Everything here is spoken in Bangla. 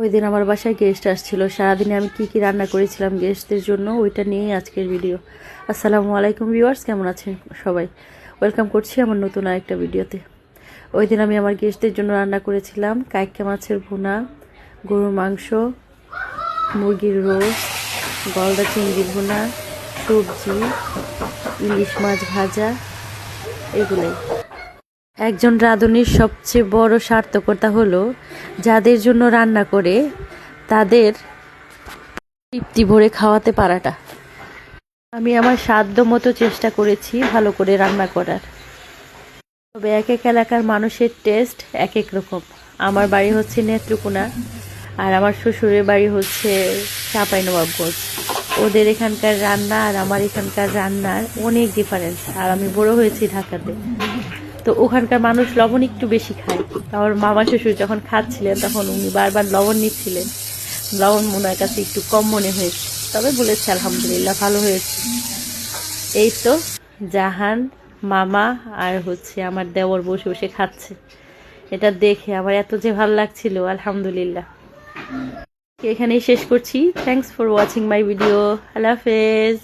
ওই দিন আমার বাসায় গেস্ট আসছিল, সারাদিনে আমি কি কি রান্না করেছিলাম গেস্টদের জন্য ওইটা নিয়েই আজকের ভিডিও। আসসালামু আলাইকুম ভিউয়ার্স, কেমন আছেন সবাই? ওয়েলকাম করছি আমার নতুন আরেকটা ভিডিওতে। ওই দিন আমি আমার গেস্টদের জন্য রান্না করেছিলাম কাইক্কা মাছের ভুনা, গরুর মাংস, মুরগির রোস্ট, গলদা চিংড়ি ভুনা, সবজি, ইলিশ মাছ ভাজা, এগুলোই। একজন রাঁধুনির সবচেয়ে বড় সার্থকতা হলো যাদের জন্য রান্না করে তাদের তৃপ্তি ভরে খাওয়াতে পারাটা। আমি আমার সাধ্য মতো চেষ্টা করেছি ভালো করে রান্না করার, তবে এক এক এলাকার মানুষের টেস্ট এক এক রকম। আমার বাড়ি হচ্ছে নেত্রকোনা আর আমার শ্বশুরের বাড়ি হচ্ছে চাঁপাইনবাবগঞ্জ। ওদের এখানকার রান্না আর আমার এখানকার রান্নার অনেক ডিফারেন্স। আর আমি বড় হয়েছি ঢাকাতে, তো ওখানকার মানুষ লবণ একটু বেশি খায়। আমার মামা শ্বশুর যখন খাচ্ছিলেন তখন উনি বারবার লবণ নিচ্ছিলেন, লবণ ওনার কাছে একটু কম মনে হয়েছে, তবে বলেছে আলহামদুলিল্লাহ ভালো হয়েছে। এই তো জাহান, মামা আর হচ্ছে আমার দেওর বসে বসে খাচ্ছে। এটা দেখে আমার এত যে ভালো লাগছিল, আলহামদুলিল্লাহ। এখানেই শেষ করছি। Thanks for watching my video. Allah হাফেজ।